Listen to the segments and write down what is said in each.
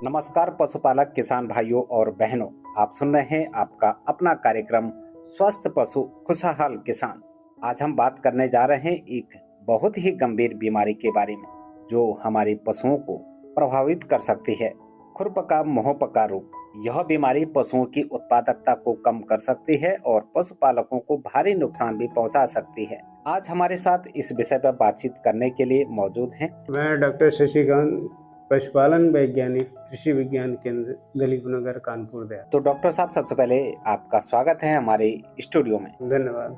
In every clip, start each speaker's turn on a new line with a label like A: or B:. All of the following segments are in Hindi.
A: नमस्कार पशुपालक किसान भाइयों और बहनों, आप सुन रहे हैं आपका अपना कार्यक्रम स्वस्थ पशु खुशहाल किसान। आज हम बात करने जा रहे हैं एक बहुत ही गंभीर बीमारी के बारे में जो हमारे पशुओं को प्रभावित कर सकती है, खुरपका मुंहपका रोग। यह बीमारी पशुओं की उत्पादकता को कम कर सकती है और पशुपालकों को भारी नुकसान भी पहुंचा सकती है। आज हमारे साथ इस विषय पर बातचीत करने के लिए मौजूद हैं
B: मैं डॉक्टर शशिकांत, पशुपालन वैज्ञानिक, कृषि विज्ञान केंद्र, दलीप नगर, कानपुर दया।
A: तो डॉक्टर साहब, सबसे पहले आपका स्वागत है हमारे स्टूडियो में।
B: धन्यवाद।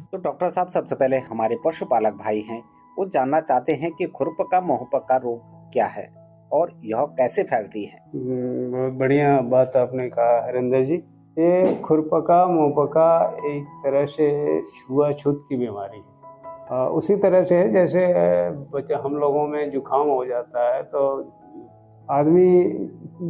A: तो डॉक्टर साहब, सबसे पहले हमारे पशुपालक भाई हैं, वो जानना चाहते हैं कि खुरपका मुंहपका रोग क्या है और यह कैसे फैलती है।
B: बहुत बढ़िया बात आपने कहा हरिंदर जी। ये खुरपका मुंहपका एक तरह से छुआछूत की बीमारी है। उसी तरह से जैसे हम लोगों में जुकाम हो जाता है तो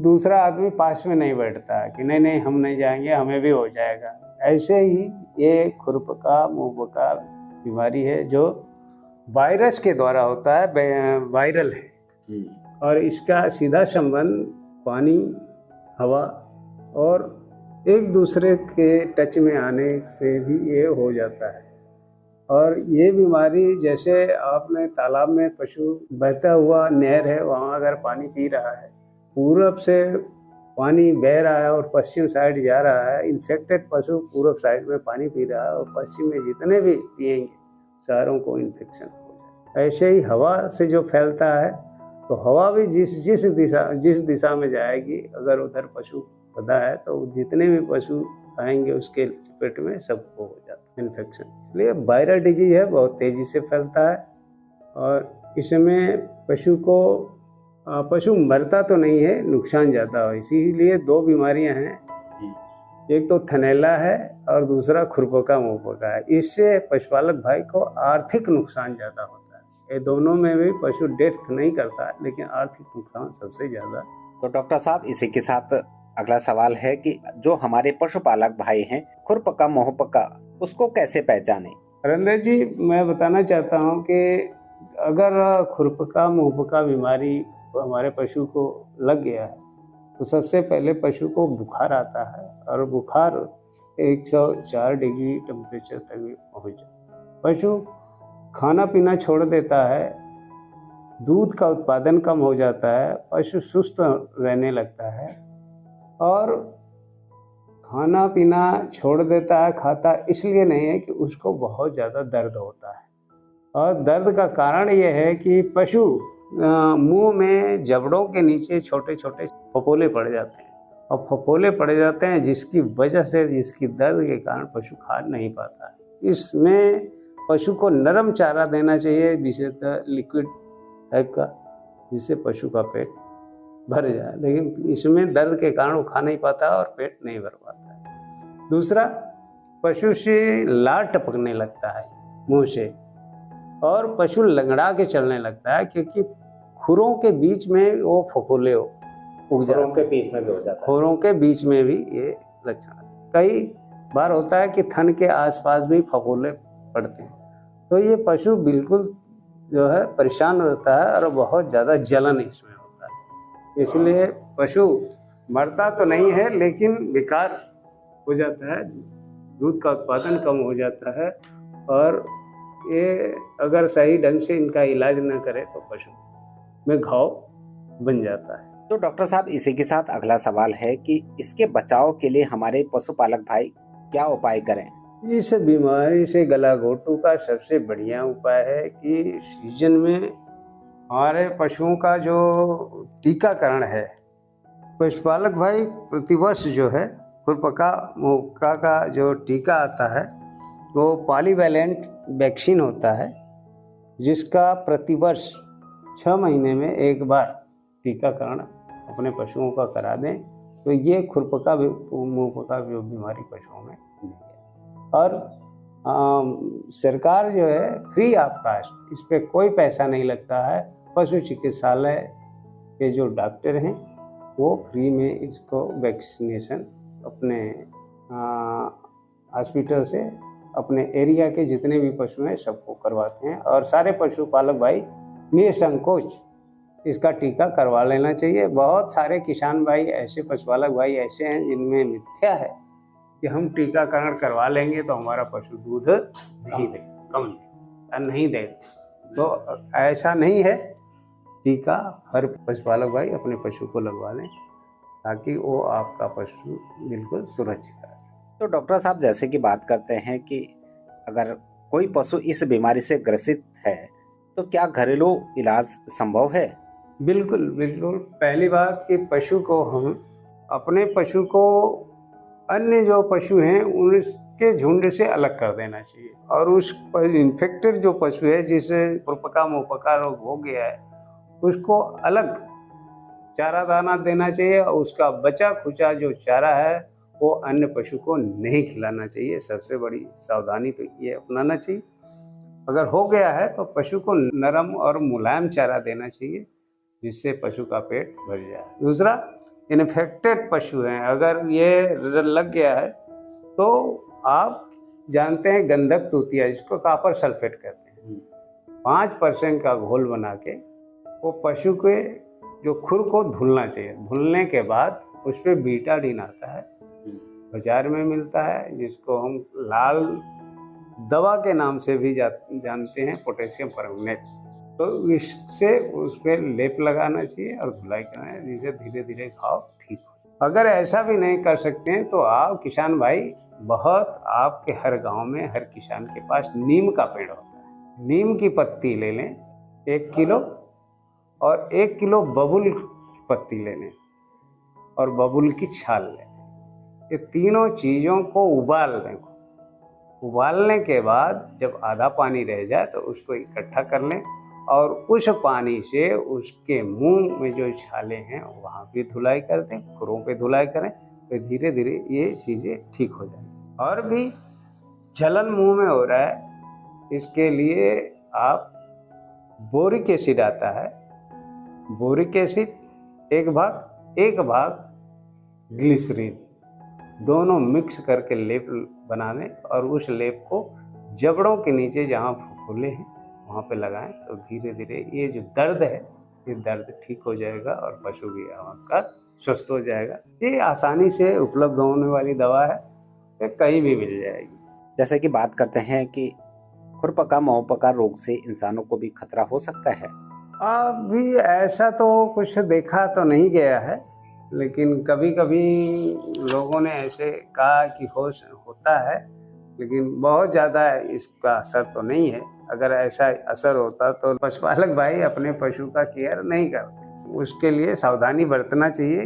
B: दूसरा आदमी पास में नहीं बैठता है कि नहीं हम नहीं जाएंगे, हमें भी हो जाएगा। ऐसे ही ये खुरपका मुंहपका बीमारी है जो वायरस के द्वारा होता है, वायरल है। और इसका सीधा संबंध पानी, हवा और एक दूसरे के टच में आने से भी ये हो जाता है। और ये बीमारी जैसे आपने तालाब में पशु बहता हुआ नहर है, वहाँ अगर पानी पी रहा है, पूरब से पानी बह रहा है और पश्चिम साइड जा रहा है, इन्फेक्टेड पशु पूरब साइड में पानी पी रहा है और पश्चिम में जितने भी पिएंगे सारों को इन्फेक्शन हो जाए। ऐसे ही हवा से जो फैलता है, तो हवा भी जिस दिशा में जाएगी, अगर उधर पशु बंधा है तो जितने भी पशु आएंगे उसके चपेट में सबको हो जाता है इन्फेक्शन। इसलिए वायरल डिजीज है, बहुत तेजी से फैलता है और इसमें पशु मरता तो नहीं है, नुकसान ज़्यादा हो। इसीलिए दो बीमारियां हैं, एक तो थनैला है और दूसरा खुरपका मुंहपका है। इससे पशुपालक भाई को आर्थिक नुकसान ज़्यादा होता है। ये दोनों में भी पशु डेथ नहीं करता है, लेकिन आर्थिक नुकसान सबसे ज़्यादा।
A: तो डॉक्टर साहब, इसी के साथ अगला सवाल है कि जो हमारे पशुपालक भाई हैं, खुरपका मुंहपका, उसको कैसे पहचाने।
B: हरिंदर जी, मैं बताना चाहता हूँ कि अगर खुरपका मुंहपका बीमारी हमारे पशु को लग गया है तो सबसे पहले पशु को बुखार आता है और बुखार 104 डिग्री टेम्परेचर तक भी पहुँच जाता है। पशु खाना पीना छोड़ देता है, दूध का उत्पादन कम हो जाता है, पशु सुस्त रहने लगता है और खाना पीना छोड़ देता है। खाता इसलिए नहीं है कि उसको बहुत ज़्यादा दर्द होता है, और दर्द का कारण ये है कि पशु मुंह में जबड़ों के नीचे छोटे छोटे फफोले पड़ जाते हैं और फफोले पड़ जाते हैं, जिसकी वजह से, जिसकी दर्द के कारण पशु खा नहीं पाता है। इसमें पशु को नरम चारा देना चाहिए, विशेषतः लिक्विड टाइप का, जिससे पशु का पेट भर जाए। लेकिन इसमें दर्द के कारण वो खा नहीं पाता और पेट नहीं भर पाता है। दूसरा, पशु से लार टपकने लगता है मुंह से और पशु लंगड़ा के चलने लगता है, क्योंकि खुरों के बीच में वो फफोले उग जाते हैं।
A: खुरों के बीच में भी हो जाता है।
B: खुरों के बीच में भी ये लक्षण कई बार होता है कि थन के आसपास भी फफोले पड़ते हैं। तो ये पशु बिल्कुल जो है परेशान रहता है और बहुत ज़्यादा जलन इसमें होता है। इसलिए पशु मरता तो नहीं है, लेकिन बेकार हो जाता है, दूध का उत्पादन कम हो जाता है और ये अगर सही ढंग से इनका इलाज न करे तो पशु में घाव बन जाता है।
A: तो डॉक्टर साहब, इसी के साथ अगला सवाल है कि इसके बचाव के लिए हमारे पशुपालक भाई क्या उपाय करें।
B: इस बीमारी से गलाघोटू का सबसे बढ़िया उपाय है कि सीजन में हमारे पशुओं का जो टीकाकरण है, पशुपालक भाई प्रतिवर्ष जो है खुरपका मुंहपका का जो टीका आता है वो पॉलीवैलेंट वैक्सीन होता है, जिसका प्रतिवर्ष 6 महीने में एक बार टीकाकरण अपने पशुओं का करा दें तो ये खुरपका मुंहपका बीमारी पशुओं में नहीं है। और सरकार जो है फ्री ऑफ कास्ट, इस पर कोई पैसा नहीं लगता है। पशु चिकित्सालय के जो डॉक्टर हैं वो फ्री में इसको वैक्सीनेशन अपने हॉस्पिटल से अपने एरिया के जितने भी पशु हैं सबको करवाते हैं, और सारे पशुपालक भाई निसंकोच इसका टीका करवा लेना चाहिए। बहुत सारे किसान भाई ऐसे, पशुपालक भाई ऐसे हैं जिनमें मिथ्या है कि हम टीकाकरण करवा लेंगे तो हमारा पशु दूध नहीं दे, कम नहीं दे। तो ऐसा नहीं है। टीका हर पशुपालक भाई अपने पशु को लगवा दें ताकि वो आपका पशु बिल्कुल सुरक्षित रह सके।
A: तो डॉक्टर साहब, जैसे कि बात करते हैं कि अगर कोई पशु इस बीमारी से ग्रसित है तो क्या घरेलू इलाज संभव है?
B: बिल्कुल बिल्कुल। पहली बात कि पशु को हम अपने पशु को अन्य जो पशु हैं उनके झुंड से अलग कर देना चाहिए, और उस इन्फेक्टेड जो पशु है जिसे खुरपका मुहपका रोग हो गया है उसको अलग चारा दाना देना चाहिए, और उसका बचा खुचा जो चारा है वो अन्य पशु को नहीं खिलाना चाहिए। सबसे बड़ी सावधानी तो ये अपनाना चाहिए। अगर हो गया है तो पशु को नरम और मुलायम चारा देना चाहिए जिससे पशु का पेट भर जाए। दूसरा, इन्फेक्टेड पशु हैं, अगर ये लग गया है तो आप जानते हैं गंधक तूतिया, जिसको कॉपर सल्फेट कहते हैं, 5% का घोल बना के वो पशु के जो खुर को धुलना चाहिए। धुलने के बाद उस पर बीटाडीन आता है, बाजार में मिलता है, जिसको हम लाल दवा के नाम से भी जानते हैं, पोटेशियम परमंगनेट। तो इससे उस पर लेप लगाना चाहिए और धुलाई करना है, जिससे धीरे धीरे घाव ठीक हो। अगर ऐसा भी नहीं कर सकते हैं तो आप किसान भाई, बहुत आपके हर गांव में हर किसान के पास नीम का पेड़ होता है। नीम की पत्ती ले लें 1 किलो, और 1 किलो बबुल की पत्ती ले लें, और बबुल की छाल लें। ये तीनों चीज़ों को उबाल दें। उबालने के बाद जब आधा पानी रह जाए तो उसको इकट्ठा कर लें, और उस पानी से उसके मुंह में जो छाले हैं वहाँ भी धुलाई कर दें, खुरों पे धुलाई करें, तो धीरे धीरे ये चीज़ें ठीक हो जाएंगी। और भी जलन मुंह में हो रहा है, इसके लिए आप बोरिक एसिड आता है, बोरिक एसिड एक भाग ग्लिसरीन, दोनों मिक्स करके लेप बना लें, और उस लेप को जबड़ों के नीचे जहाँ फूले हैं वहाँ पे लगाएं, तो धीरे धीरे ये जो दर्द है ये दर्द ठीक हो जाएगा और पशु भी आपका स्वस्थ हो जाएगा। ये आसानी से उपलब्ध होने वाली दवा है, ये कहीं भी मिल जाएगी।
A: जैसे कि बात करते हैं कि खुरपका मुहपका रोग से इंसानों को भी खतरा हो सकता है।
B: अभी ऐसा तो कुछ देखा तो नहीं गया है, लेकिन कभी कभी लोगों ने ऐसे कहा कि होता है, लेकिन बहुत ज़्यादा इसका असर तो नहीं है। अगर ऐसा असर होता तो पशुपालक भाई अपने पशु का केयर नहीं करते। उसके लिए सावधानी बरतना चाहिए।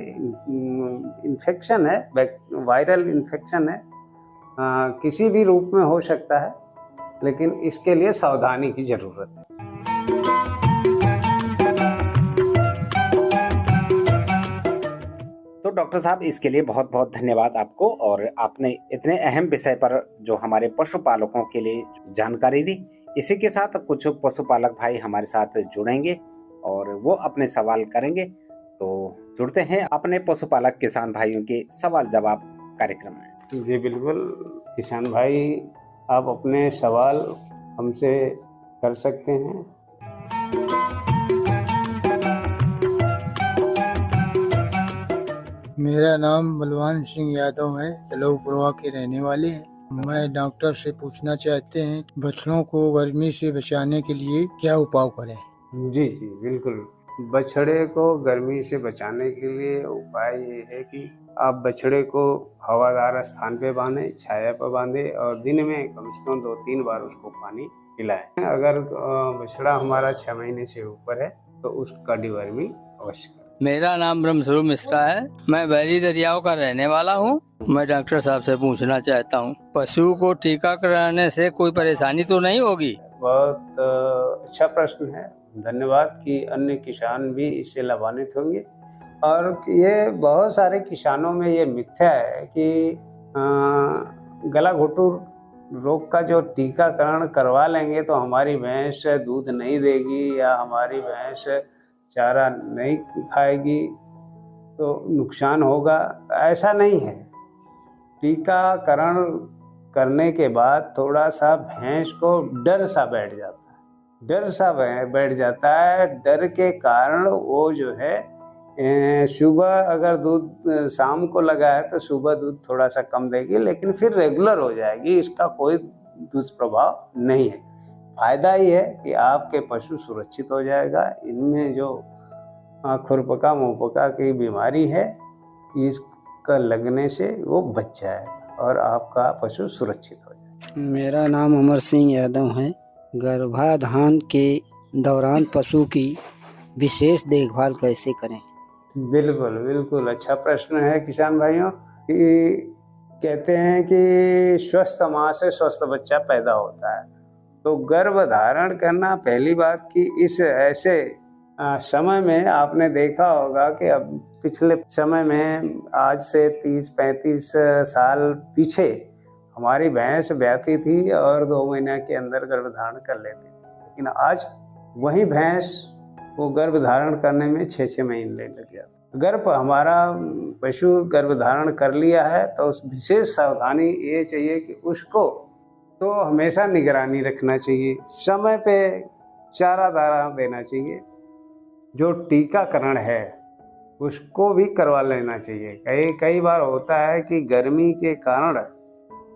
B: इन्फेक्शन है, वायरल इन्फेक्शन है, किसी भी रूप में हो सकता है, लेकिन इसके लिए सावधानी की ज़रूरत है।
A: तो डॉक्टर साहब, इसके लिए बहुत बहुत धन्यवाद आपको, और आपने इतने अहम विषय पर जो हमारे पशुपालकों के लिए जानकारी दी। इसी के साथ कुछ पशुपालक भाई हमारे साथ जुड़ेंगे और वो अपने सवाल करेंगे, तो जुड़ते हैं अपने पशुपालक किसान भाइयों के सवाल जवाब कार्यक्रम में।
B: जी बिल्कुल, किसान भाई आप अपने सवाल हमसे कर सकते हैं।
C: मेरा नाम बलवान सिंह यादव है, तलोपुरवा के रहने वाले हैं। मैं डॉक्टर से पूछना चाहते हैं बछड़ों को गर्मी से बचाने के लिए क्या उपाय करें?
B: जी जी बिल्कुल, बछड़े को गर्मी से बचाने के लिए उपाय ये है कि आप बछड़े को हवादार स्थान पे बांधें, छाया पर बांधें, और दिन में कम से कम 2-3 बार उसको पानी पिलाएं। अगर बछड़ा हमारा 6 महीने से ऊपर है तो उसका डिवर्मिंग अवश्य करें।
D: मेरा नाम ब्रह्मस्वरूप मिश्रा है, मैं बैरी दरियाओं का रहने वाला हूँ। मैं डॉक्टर साहब से पूछना चाहता हूँ, पशु को टीका कराने से कोई परेशानी तो नहीं होगी?
B: बहुत अच्छा प्रश्न है, धन्यवाद कि अन्य किसान भी इससे लाभान्वित होंगे। और ये बहुत सारे किसानों में ये मिथ्या है कि गला घोटू रोग का जो टीकाकरण करवा लेंगे तो हमारी भैंस दूध नहीं देगी या हमारी भैंस चारा नहीं खाएगी तो नुकसान होगा। ऐसा नहीं है। टीकाकरण करने के बाद थोड़ा सा भैंस को डर सा बैठ जाता है, डर सा बैठ जाता है। डर के कारण वो जो है सुबह अगर दूध शाम को लगा है तो सुबह दूध थोड़ा सा कम देगी, लेकिन फिर रेगुलर हो जाएगी, इसका कोई दुष्प्रभाव नहीं है। फायदा ही है कि आपके पशु सुरक्षित हो जाएगा। इनमें जो खुरपका मुहपका की बीमारी है इसका लगने से वो बच जाएगा और आपका पशु सुरक्षित हो जाएगा।
E: मेरा नाम अमर सिंह यादव है। गर्भाधान के दौरान पशु की विशेष देखभाल कैसे करें?
B: बिल्कुल बिल्कुल अच्छा प्रश्न है किसान भाइयों। कि कहते हैं कि स्वस्थ माँ से स्वस्थ बच्चा पैदा होता है, तो गर्भ धारण करना पहली बात कि इस ऐसे समय में आपने देखा होगा कि अब पिछले समय में आज से 30-35 साल पीछे हमारी भैंस ब्याती थी और 2 महीने के अंदर गर्भ धारण कर लेती थी, लेकिन आज वही भैंस वो गर्भ धारण करने में 6-6 महीने लग गया। गर्भ हमारा पशु गर्भ धारण कर लिया है तो उस विशेष सावधानी ये चाहिए कि उसको तो हमेशा निगरानी रखना चाहिए, समय पे चारा दाना देना चाहिए, जो टीकाकरण है उसको भी करवा लेना चाहिए। कई बार होता है कि गर्मी के कारण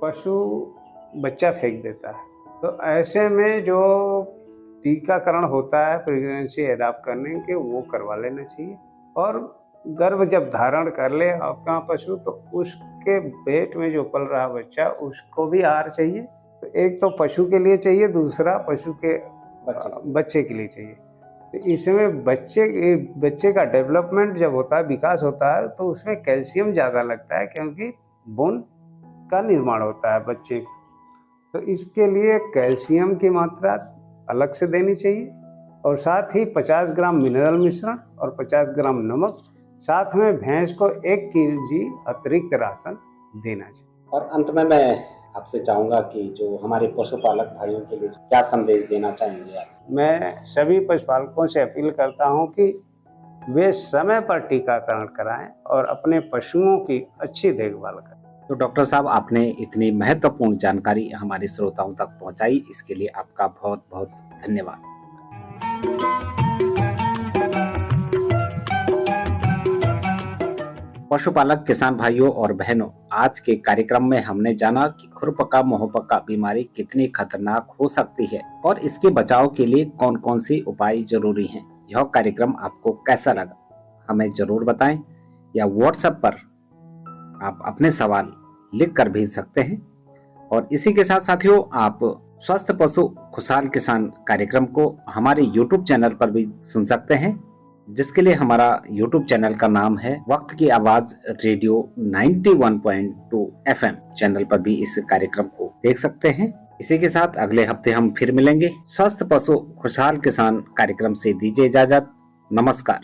B: पशु बच्चा फेंक देता है, तो ऐसे में जो टीकाकरण होता है प्रेगनेंसी एडाप्ट करने के वो करवा लेना चाहिए। और गर्भ जब धारण कर ले आपका पशु तो उसके पेट में जो पल रहा बच्चा उसको भी आहार चाहिए। तो एक तो पशु के लिए चाहिए, दूसरा पशु के बच्चे के लिए चाहिए। तो इसमें बच्चे का डेवलपमेंट जब होता है, विकास होता है, तो उसमें कैल्शियम ज़्यादा लगता है क्योंकि बोन का निर्माण होता है बच्चे को। तो इसके लिए कैल्शियम की मात्रा अलग से देनी चाहिए और साथ ही 50 ग्राम मिनरल मिश्रण और 50 ग्राम नमक, साथ में भैंस को 1 kg अतिरिक्त राशन देना चाहिए।
A: और अंत में मैं आपसे चाहूंगा कि जो हमारे पशुपालक भाइयों के लिए क्या संदेश देना चाहेंगे आप?
B: मैं सभी पशुपालकों से अपील करता हूं कि वे समय पर टीकाकरण कराएं और अपने पशुओं की अच्छी देखभाल करें।
A: तो डॉक्टर साहब, आपने इतनी महत्वपूर्ण जानकारी हमारे श्रोताओं तक पहुंचाई, इसके लिए आपका बहुत बहुत धन्यवाद। पशुपालक किसान भाइयों और बहनों, आज के कार्यक्रम में हमने जाना कि खुरपका मुहपका बीमारी कितनी खतरनाक हो सकती है और इसके बचाव के लिए कौन कौन सी उपाय जरूरी हैं। यह कार्यक्रम आपको कैसा लगा हमें जरूर बताएं या व्हाट्सएप पर आप अपने सवाल लिख कर भेज सकते हैं। और इसी के साथ साथियों, आप स्वस्थ पशु खुशहाल किसान कार्यक्रम को हमारे YouTube चैनल पर भी सुन सकते हैं, जिसके लिए हमारा YouTube चैनल का नाम है वक्त की आवाज रेडियो 91.2 FM। चैनल पर भी इस कार्यक्रम को देख सकते हैं। इसी के साथ अगले हफ्ते हम फिर मिलेंगे। स्वस्थ पशु खुशहाल किसान कार्यक्रम से दीजिए इजाजत। नमस्कार।